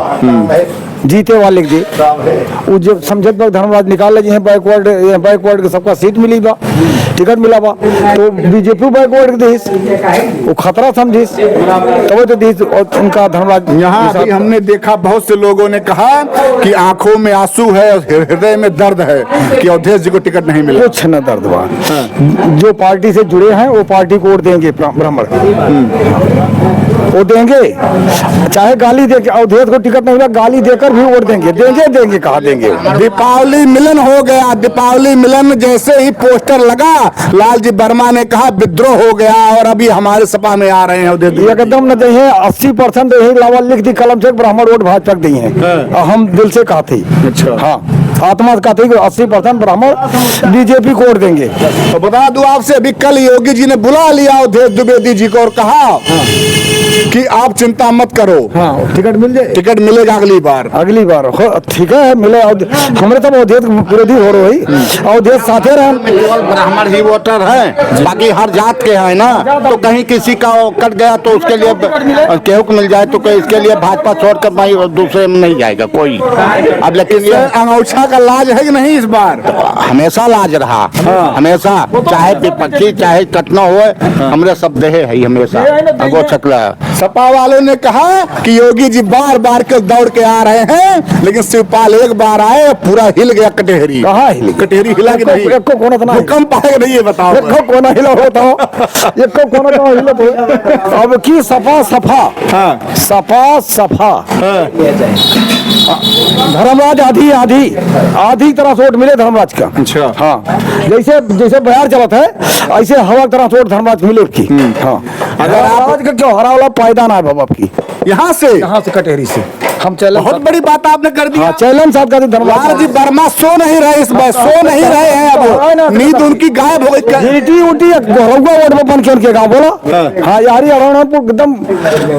जीते वाले के वो जो समझत पर धर्मराज निकाल ले बैकवर्ड के सबका सीट मिली बा, टिकट मिला बा, तो बीजेपी बैकवर्ड के देश वो खतरा समझिस तो देश और उनका धर्मराज। यहाँ भी हमने देखा बहुत से लोगों ने कहा कि आंखों में आंसू है और हृदय में दर्द है कि अवधेश जी को टिकट नहीं मिला। कुछ न दर्द बा, जो पार्टी से जुड़े हैं वो पार्टी को वोट देंगे, ब्राह्मण वो देंगे, चाहे गाली दे के अवधेश को टिकट नहीं मिला गाली देकर भी वोट देंगे, देंगे कहा देंगे। दीपावली मिलन हो गया, दीपावली मिलन जैसे ही पोस्टर लगा लालजी वर्मा ने कहा विद्रोह हो गया और अभी हमारे सपा में आ रहे हैं अवधेश जी। एकदम न दे 80% यही लावा लिख दी कलम से ब्राह्मण वोट भाजपा दी है, हम दिल से कहा थी। अच्छा हाँ आत्मा का थी 80% ब्राह्मण बीजेपी को वोट देंगे। तो बता दूं आपसे अभी कल योगी जी ने बुला लिया अवधेश द्विवेदी जी को और कहा कि आप चिंता मत करो, हाँ टिकट मिल जाए, टिकट मिलेगा अगली बार ठीक है मिले। हमारे तब अवधेश विरोधी हो रही अवधेश साथे रहे, केवल ब्राह्मण ही वोटर है, बाकी हर जात के हैं ना, तो कहीं किसी का कट गया तो उसके लिए केहू को मिल जाए तो इसके लिए भाजपा छोड़कर भाई दूसरे में नहीं जाएगा कोई। अब लेकिन ये अंगूठा का लाज है कि नहीं इस बार? हमेशा लाज रहा, हमेशा चाहे विपक्षी चाहे कटना हो, हमरे सब देहे है हमेशा अगो छकला। सपा वालों ने कहा कि योगी जी बार बार के दौड़ के आ रहे हैं, लेकिन शिवपाल एक बार आए पूरा हिल गया कटेहरी। कहाँ हिली? कटेहरी हिला कि नहीं? एक को कोना तो नहीं कम पाएगा नहीं ये बताओ। एक को कोना हिला होता हो, एक को कोना तो हिला तो। अब की सपा सफा, हाँ सपा सफा, धर्मराज आधी तरह से वोट मिले धर्मराज का। अच्छा हाँ जैसे बयार चलत है ऐसे हवा की तरह से वोट धर्मराज मिले की। हाँ अगर धर्मराज का क्यों हरा वाला पायदान है बाबा की यहाँ से कटेहरी से हम चैलेंज, बहुत बड़ी बात आपने कर दी। हाँ चैलेंज साथ का धर्मराज लालजी वर्मा सो नहीं रहे इस बार, सो नहीं रहे हैं, अब नींद उनकी गायब हो गई। जीटी उटी गौरवा वोट में बन के गाँव बोला। हाँ यार एकदम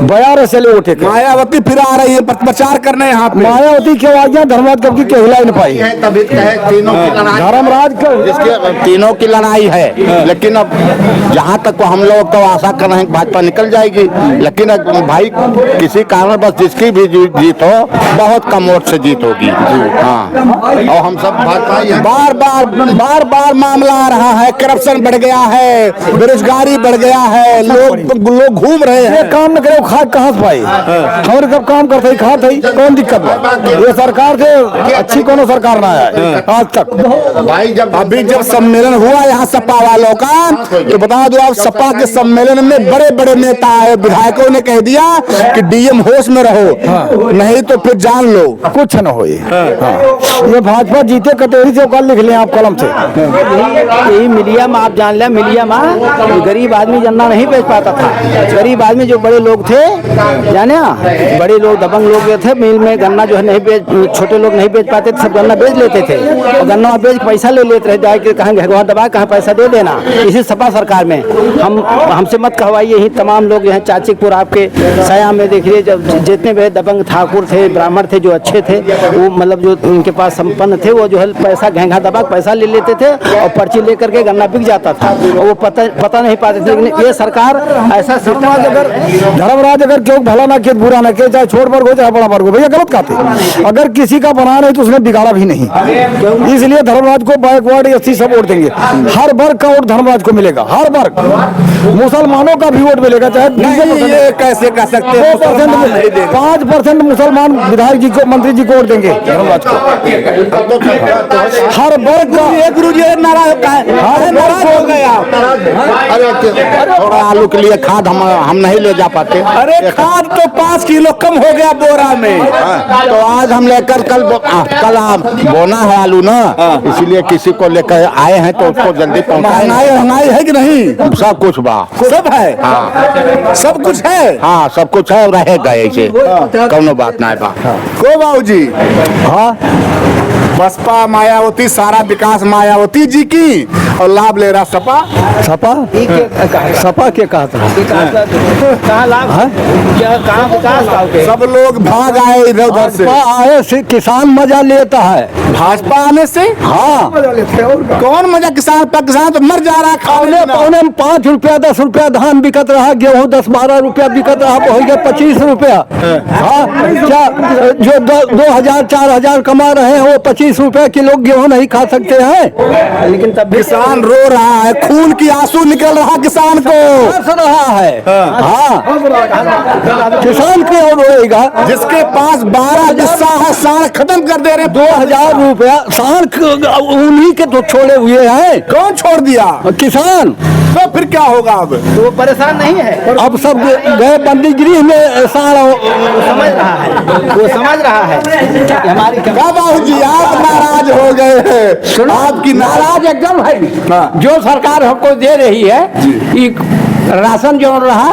बयार चले उठे के। मायावती फिर आ रही है प्रचार करने यहाँ पे। मायावती के आज्ञा धर्मराज कब की हिला नहीं पाई, तभी तीनों की लड़ाई, धर्मराज का जिसके तीनों की लड़ाई है। लेकिन अब जहाँ तक हम लोग तो आशा कर रहे हैं भाजपा निकल जाएगी, लेकिन भाई किसी कारण बस जिसकी भी जीत हो बहुत कम वोट से जीत होगी। हाँ और हम सब भाजपा बार बार मामला आ रहा है, करप्शन बढ़ गया है, बेरोजगारी बढ़ गया है, लोग घूम रहे हैं। काम न करे खा कहाँ से पाई, हमारे कब काम करते ही खा थे, कौन दिक्कत है? ये सरकार से अच्छी कोनो सरकार ना है आज तक। भाई अभी जब सम्मेलन हुआ यहाँ सपा वालों का, तो बता दो आप सपा के सम्मेलन में बड़े बड़े नेता आए, विधायकों ने कह दिया कि डीएम होश में रहो, नहीं तो फिर जान लो कुछ न हो। ये भाजपा जीते कटेरी से कल लिख लें आप कलम से। यही मीडिया में आप जान लें, मीडिया में गरीब आदमी गन्ना नहीं बेच पाता था। गरीब आदमी जो बड़े लोग थे जाने, बड़े लोग दबंग लोग जो थे मिल में गन्ना जो है नहीं बेच, छोटे लोग नहीं बेच पाते थे, सब गन्ना बेच लेते थे और गन्ना बेच पैसा ले लेते रहे, जाके कहाँ घर दबा कहाँ पैसा दे देना। इसी सपा सरकार में हमसे मत कहवाइए, यही तमाम लोग जो है चाचिकपुर आपके सया में देखिए, जब जितने भी दबंग ठाकुर थे ब्राह्मण थे जो अच्छे थे, वो मतलब जो उनके पास संपन्न थे, वो जो है पैसा घेंघा दबा पैसा ले लेते थे और पर्ची लेकर के गन्ना बिक जाता था और वो पता नहीं पाते थे। लेकिन ये सरकार ऐसा धर्मराज अगर क्यों भला ना किया बुरा ना किया, चाहे छोट वर्ग हो चाहे बड़ा वर्ग हो, भैया गलत कहते। अगर किसी का बना नहीं तो उसने बिगाड़ा भी नहीं, इसलिए धर्मराज को बैकवर्ड एससी सब वोट देंगे। हर वर्ग का वोट धर्मराज को मिलेगा, हर वर्ग, मुसलमानों का भी वोट मिलेगा, चाहे ये कैसे कर सकते हैं? 5% मुसलमान विधायक जी को मंत्री जी को वोट देंगे धर्मराज को। हर वर्ग का गुरु जी नाराज हो गया। अरे थोड़ा आलू के लिए खाद हम नहीं ले जा पाते। अरे खाद तो 5 किलो कम हो गया बोरा में। तो आज हम लेकर कल बोना है आलू ना, इसीलिए किसी को लेकर आए हैं तो उसको जल्दी महंगाई है कि नहीं? सब कुछ बा, सब है। हाँ सब कुछ है। हाँ सब कुछ है, रहेगा ऐसे कौनो बात ना है बा। को बाबूजी, हाँ बसपा मायावती सारा विकास मायावती जी की और लाभ ले रहा सपा। सपा सपा के कहा था कहाँ लाभ है, कहाँ विकास का सब लोग भाग आए इधर उधर से। भाजपा आए से किसान मजा लेता है। भाजपा आने से हाँ, कौन मजा किसान पर? किसान तो मर जा रहा है खाने पौने पौने में 5 रुपया 10 रुपया धान बिकत रहा, गेहूँ 10-12 रुपया बिकत रहा, हो गया 25 रुपया। हाँ, क्या जो 2,000-4,000 कमा रहे हैं वो 25 रुपया किलो गेहूँ नहीं खा सकते हैं। लेकिन तब भी किसान रो रहा है, खून की आंसू निकल रहा किसान को। हंस रहा है। हाँ, किसान क्यों रोएगा? जिसके पास 12 हिस्सा है साल खत्म कर दे रहे। 2,000 रुपया साल उन्हीं के तो छोड़े हुए हैं। कौन छोड़ दिया? किसान। तो फिर क्या होगा अब? तो वो परेशान नहीं है, अब सब गए बंदीगृह में सारा समझ रहा है, वो समझ रहा है कि हमारी क्या बाबूजी आप नाराज हो गए हैं? आपकी नाराज एकदम है। हाँ। जो सरकार हमको दे रही है, ये राशन जो रहा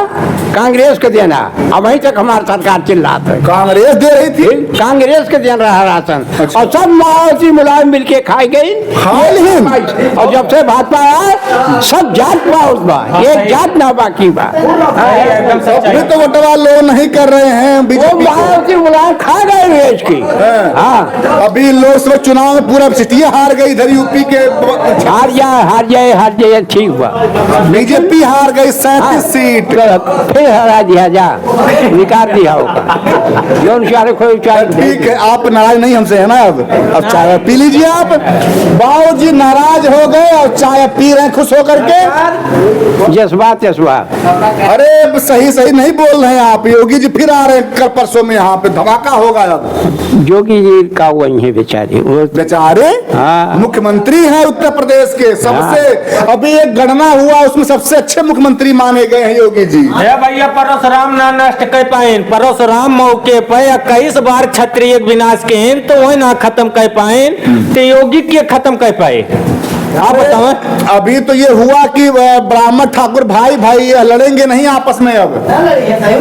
कांग्रेस के देना, अब वहीं तक हमारी सरकार चिल्लाते है। कांग्रेस दे रही थी। कांग्रेस के देन रहा राशन, अच्छा। और सब माओवादी मुलायम मिलके खाई गई। और जब से भाजपा आया सब जात बा, एक जात ना बाकी बा। अभी तो वोटवा लो नहीं कर रहे हैं वो बीजेपी को। माओवादी मुलायम खा गए वेच की। हाँ, अभी लोकसभा चुनाव में पूरा सिटिया हार गई इधर यूपी के। हार जाए ठीक बा। बीजेपी हार गई 37 सीट। फिर हरा दिया जा, निकाल दिया होगा। जौन चारे कोई चाय ठीक है, आप नाराज नहीं हमसे है ना? अब चाय पी लीजिए आप। बाबूजी नाराज हो गए और चाय पी रहे हैं खुश होकर के। जज्बात अरे सही सही नहीं बोल रहे हैं आप। योगी जी फिर आ रहे हैं कल परसों में, यहाँ पे धमाका होगा। अब जोगी जी का वही है बेचारे, वो बेचारे हाँ। मुख्यमंत्री हैं उत्तर प्रदेश के सबसे। अभी एक गणना हुआ उसमें सबसे अच्छे मुख्यमंत्री माने गए हैं योगी जी। भैया परशुराम ना नष्ट कर पाए, परशुराम मौके पर 21 बार क्षत्रिय विनाश के, तो वही ना खत्म कर पाए, तो योगी के खत्म कर पाए। आप बताओ। अभी तो ये हुआ कि ब्राह्मण ठाकुर भाई भाई ये लड़ेंगे नहीं आपस में। अब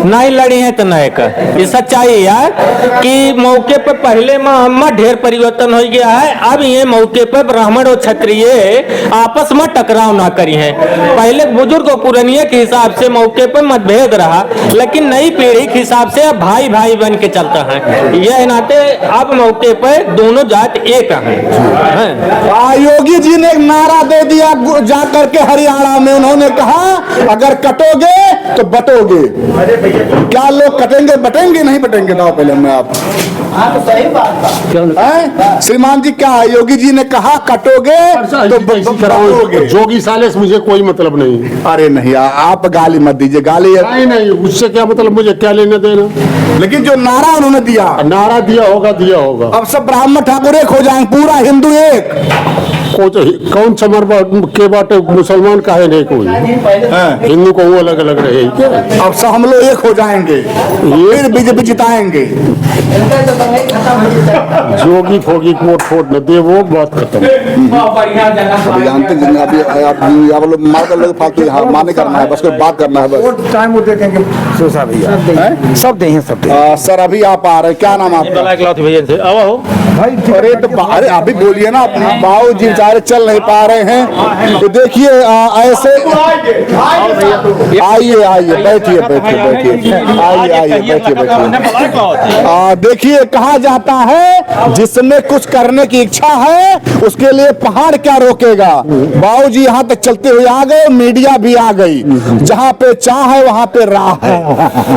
नहीं लड़ी है तो नहीं कर, ये सच्चाई यार कि मौके पर पहले में ढेर परिवर्तन हो गया है। अब ये मौके पर ब्राह्मण और क्षत्रिय आपस में टकराव ना करी है। पहले बुजुर्ग और पुरानिया के हिसाब से मौके पर मतभेद रहा, लेकिन नई पीढ़ी के हिसाब से अब भाई भाई बन के चलता है। यह नाते अब मौके पर दोनों जात एक है। योगी जी ने नारा दे दिया जा करके हरियाणा में। उन्होंने कहा अगर कटोगे तो बटोगे। क्या लोग कटेंगे बटेंगे? नहीं बटेंगे। दाओ पहले मैं आप तो सही बात। श्रीमान जी क्या है? योगी जी ने कहा कटोगे तो बटोगे। जोगी साले से मुझे कोई मतलब नहीं। अरे नहीं आप गाली मत दीजिए। गाली नहीं नहीं, उससे क्या मतलब, मुझे क्या लेना देना। लेकिन जो नारा उन्होंने दिया, नारा दिया होगा। अब सब ब्राह्मण ठाकुर एक हो जाएंगे, पूरा हिंदू एक। कौन समर के बाटे मुसलमान का है नहीं कोई, हिंदू को वो अलग अलग रहे। अब सब हम लोग एक हो जाएंगे, फिर बीजेपी जिताएंगे। जोगी फोगी वोट न दे, वो बात खत्म। अभी जानते हैं अभी आप लोग मार कर लोग फालतू माने करना है, बस कोई बात करना है बस। टाइम वो देखेंगे सोसा भैया सब दें सब दें। सर अभी आप आ रहे हैं, क्या नाम आपका? भाई अरे तो अरे अभी बोलिए ना अपने। बाबू जी बेचारे चल नहीं पा रहे हैं, तो देखिए ऐसे आइए आइए बैठिए बैठिए आइए बैठिए। देखिए कहा जाता है जिसमें कुछ करने की इच्छा है उसके लिए पहाड़ क्या रोकेगा। बाबू जी यहाँ तक चलते हुए आ गए, मीडिया भी आ गई। जहाँ पे चाह है वहाँ पे राह है।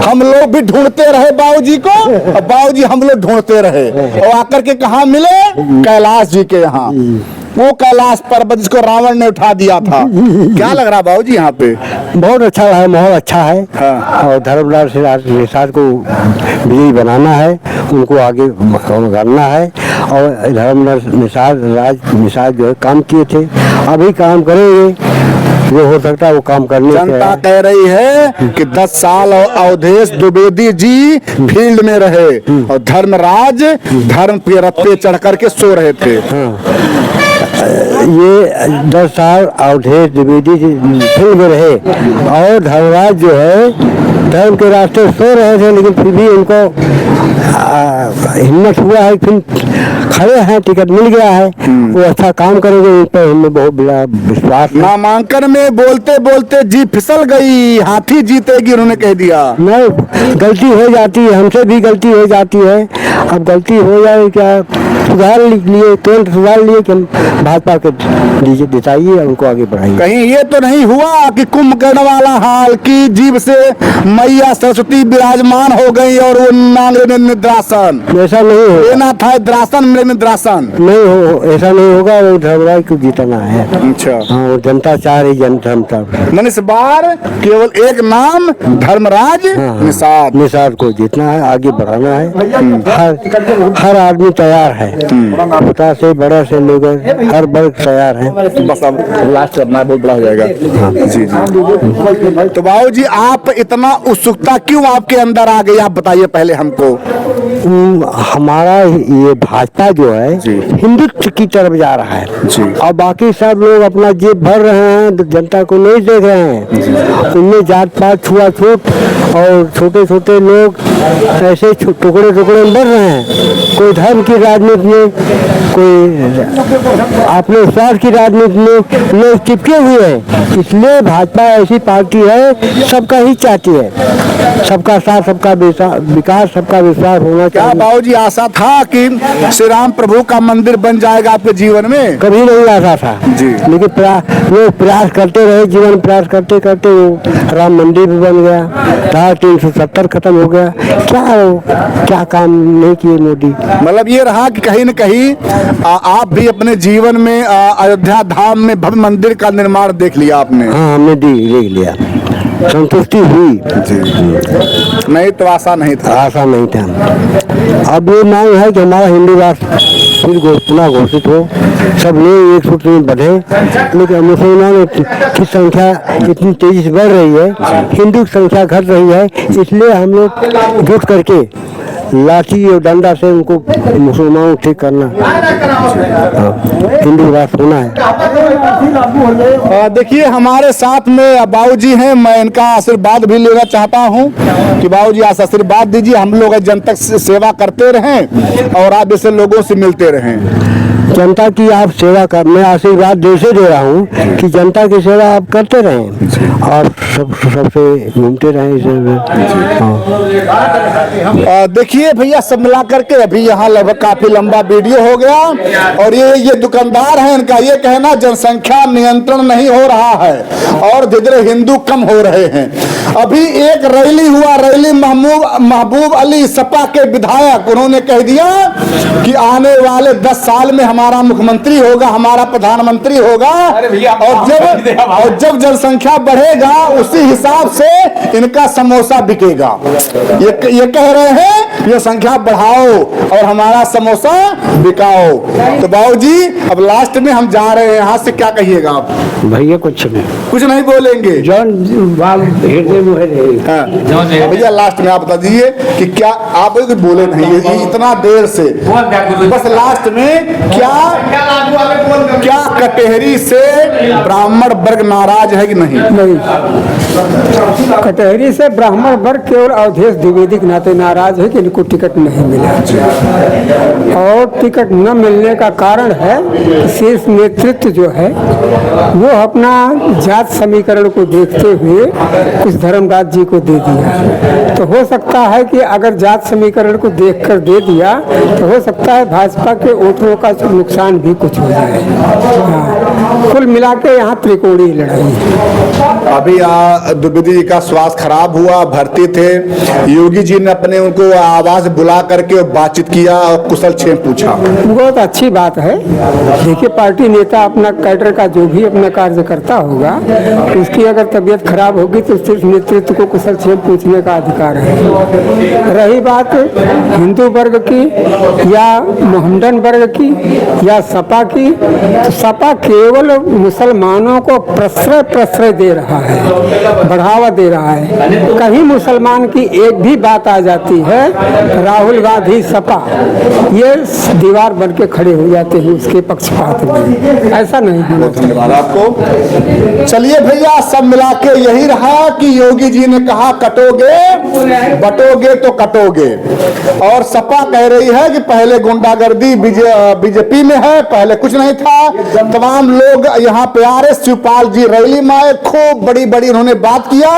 हम लोग भी ढूंढते रहे बाबू जी को, और बाबू जी हम लोग ढूंढते रहे, और आकर के कहाँ मिले? कैलाश जी के यहाँ। वो कैलाश पर्वत जिसको रावण ने उठा दिया था। क्या लग रहा है बाबू जी यहाँ पे? बहुत अच्छा है, माहौल अच्छा है। हाँ। और धर्मलाल निषाद को विजयी बनाना है, उनको आगे करना है। और धर्मलाल निषाद जो है काम किए थे, अभी काम करेंगे, जो हो सकता है वो काम करने। जनता कह रही है कि 10 साल अवधेश द्विवेदी जी फील्ड में रहे और धर्मराज धर्म पे रथ पे चढ़ करके सो रहे थे। ये 10 साल अवधेश द्विवेदी जी फील्ड में रहे, और धर्मराज जो है धर्म के रास्ते सो रहे थे, लेकिन फिर भी उनको हिम्मत हुआ है, फिर खड़े हैं, टिकट मिल गया है, वो अच्छा काम करेंगे, इन पर हमें बहुत बड़ा विश्वास है। नामांकन में बोलते बोलते जी फिसल गई, हाथी जीतेगी उन्होंने कह दिया। नहीं, गलती हो जाती है, हमसे भी गलती हो जाती है। अब गलती हो जाए क्या, सुधार लिए, तुरंत सुधार लिए कि हम भाजपा के दीजिए, जिताइए, उनको आगे बढ़ाइए। कहीं ये तो नहीं हुआ कि कुंभकर्ण वाला हाल की जीभ से मैया सरस्वती विराजमान हो गई और वो मांग रहे निद्रासन? ऐसा नहीं हो, लेना था निद्रासन, मेरे निद्रासन नहीं हो, ऐसा नहीं होगा। वो धर्मराज को जीतना है। अच्छा, हाँ, जनता चाह रही, जनता। मैंने इस बार केवल एक नाम धर्मराज निषाद को जीतना है, आगे बढ़ाना है। हर आदमी तैयार है, छोटा से बड़ा से लोग, हर वर्ग तैयार है। बस अब लास्ट अपना बहुत बड़ा हो जाएगा। जी जी। तो बाबू जी, आप इतना उत्सुकता क्यों आपके अंदर आ गई, आप बताइए पहले हमको। हमारा ये भाजपा जो है हिंदुत्व की तरफ जा रहा है और बाकी सब लोग अपना जेब भर रहे हैं, जनता को नहीं देख रहे हैं। उनमें जात पात, छुआछूत और छोटे छोटे लोग ऐसे टुकड़े टुकड़े बढ़ रहे हैं। कोई धर्म की राजनीति में, कोई अपने स्वार्थ की राजनीति में लोग चिपके हुए हैं। इसलिए भाजपा ऐसी पार्टी है, सबका ही चाहती है, सबका साथ, सबका विकास, सबका विश्वास होना क्या चाहिए। बाबूजी आशा था कि श्री राम प्रभु का मंदिर बन जाएगा आपके जीवन में? कभी नहीं आशा था जी, लेकिन लोग प्रयास करते रहे, जीवन प्रयास करते करते वो राम मंदिर भी बन गया, धारा 370 खत्म हो गया। क्या काम नहीं किए मोदी। मतलब ये रहा कि कहीं न कहीं आप भी अपने जीवन में अयोध्या धाम में भव्य मंदिर का निर्माण देख लिया आपने। हाँ, हमने देख लिया, संतुष्टि हुई। नहीं तो आशा नहीं था। आशा नहीं था। अब ये मांग है कि हमारा हिंदू राष्ट्र फिर पुनः घोषित हो, सब लोग एक सूत्र में बंधे। लेकिन मुसलमानों की संख्या इतनी तेजी से बढ़ रही है, हिंदू की संख्या घट रही है, इसलिए हम लोग जुट करके लाठी और डंडा से उनको मुसलमानों ठीक करना, हिंदू राष्ट्र होना है। देखिए हमारे साथ में बाबूजी हैं, मैं इनका आशीर्वाद भी लेना चाहता हूं कि बाबूजी आप आशीर्वाद दीजिए, हम लोग जनता सेवा करते रहें और आप जैसे लोगों से मिलते रहें। जनता की आप सेवा कर, मैं आशीर्वाद दे रहा हूँ कि जनता की सेवा आप करते रहें और सबसे घूमते रहें। देखिए भैया, सब मिला करके अभी यहाँ लगभग काफी लंबा वीडियो हो गया और ये दुकानदार है, इनका ये कहना जनसंख्या नियंत्रण नहीं हो रहा है और धीरे हिंदू कम हो रहे हैं। अभी एक रैली हुआ, रैली महबूब अली सपा के विधायक, उन्होंने कह दिया कि आने वाले 10 साल में हमारा मुख्यमंत्री होगा, हमारा प्रधानमंत्री होगा और जब जनसंख्या बढ़ेगा उसी हिसाब से इनका समोसा बिकेगा। ये कह रहे हैं ये संख्या बढ़ाओ और हमारा समोसा बिकाओ। तो बाबूजी अब लास्ट में हम जा रहे हैं, यहाँ से क्या कहिएगा आप? भैया कुछ नहीं बोलेंगे। भैया लास्ट में आप बता दीजिए कि क्या आप बोले नहीं इतना देर से, बस लास्ट में क्या कटहरी से ब्राह्मण वर्ग नाराज है कि नहीं? नहीं, कटहरी से ब्राह्मण वर्ग केवल अवधेश द्विवेदी के नाते नाराज है कि इनको टिकट नहीं मिला और टिकट न मिलने का कारण है शीर्ष नेतृत्व जो है वो अपना जात समीकरण को देखते हुए कुछ धर्मराज जी को दे दिया। तो हो सकता है कि अगर जात समीकरण को देखकर दे दिया तो हो सकता है भाजपा के वोटरों का नुकसान भी कुछ हो जाए। कुल मिला के यहाँ त्रिकोणीय लड़ाई है। अभी द्विवेदी जी का स्वास्थ्य खराब हुआ, भर्ती थे, योगी जी ने अपने उनको आवाज बुला करके बातचीत किया और कुशल क्षेम पूछा। बहुत अच्छी बात है। देखिए पार्टी नेता अपना कैडर का जो भी अपना कार्य करता होगा, उसकी अगर तबीयत खराब होगी तो सिर्फ नेतृत्व को कुशल क्षेम पूछने का अधिकार है। रही बात हिंदू वर्ग की या मोहम्मदन वर्ग की या सपा की, तो सपा केवल मुसलमानों को प्रश्रय दे रहा रहा है, बढ़ावा दे रहा है। कहीं मुसलमान की एक भी बात आ जाती है, राहुल गांधी सपा ये दीवार बन के खड़े हो जाते हैं उसके पक्षपात में। ऐसा नहीं होना चाहिए। धन्यवाद आपको। चलिए भैया, सब मिला के यही रहा कि योगी जी ने कहा कटोगे बटोगे तो कटोगे, और सपा कह रही है कि पहले गुंडागर्दी बीजेपी में है, पहले कुछ नहीं था। तमाम लोग यहाँ पे आ रहे, शिवपाल जी रैली में आए, खूब बड़ी बड़ी उन्होंने बात किया।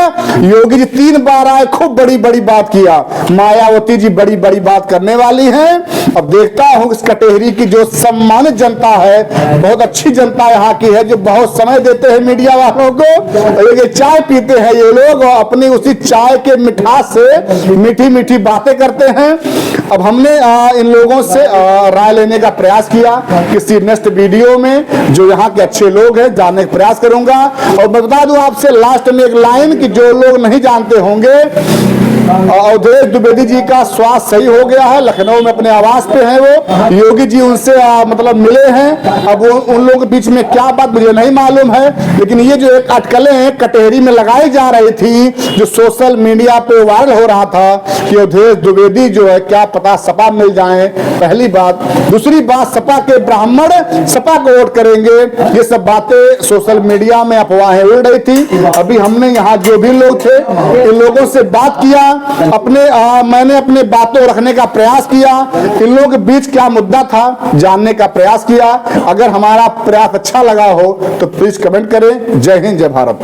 योगी जी 3 बार आए, खूब बड़ी बड़ी बात किया। मायावती जी बड़ी बड़ी बात करने वाली हैं। अब देखता हूं इस कटेहरी की जो सम्मानित जनता है, बहुत अच्छी जनता यहाँ की है, जो बहुत समय देते हैं मीडिया वालों को। ये चाय पीते हैं ये लोग, और अपनी उसी चाय के मिठास से मीठी मीठी बातें करते हैं। अब हमने इन लोगों से राय लेने का प्रयास किया किसी नेक्स्ट वीडियो में, जो यहाँ के अच्छे लोग हैं जानने का प्रयास करूंगा। और मैं बता दूं आपसे लास्ट में एक लाइन कि जो लोग नहीं जानते होंगे, अवधेश द्विवेदी जी का स्वास्थ्य सही हो गया है, लखनऊ में अपने आवास पे हैं वो। योगी जी उनसे मतलब मिले हैं। अब वो उन लोगों के बीच में क्या बात मुझे नहीं मालूम है, लेकिन ये जो एक अटकलें हैं कटेहरी में लगाई जा रही थी, जो सोशल मीडिया पे वायरल हो रहा था कि अवधेश द्विवेदी जो है क्या पता सपा मिल जाए, पहली बात। दूसरी बात, सपा के ब्राह्मण सपा को वोट करेंगे, ये सब बातें सोशल मीडिया में अफवाहें उड़ रही थी। अभी हमने यहाँ जो भी लोग थे इन लोगों से बात किया, मैंने अपने बातों रखने का प्रयास किया, इन लोगों के बीच क्या मुद्दा था जानने का प्रयास किया। अगर हमारा प्रयास अच्छा लगा हो तो प्लीज कमेंट करें। जय हिंद, जय भारत।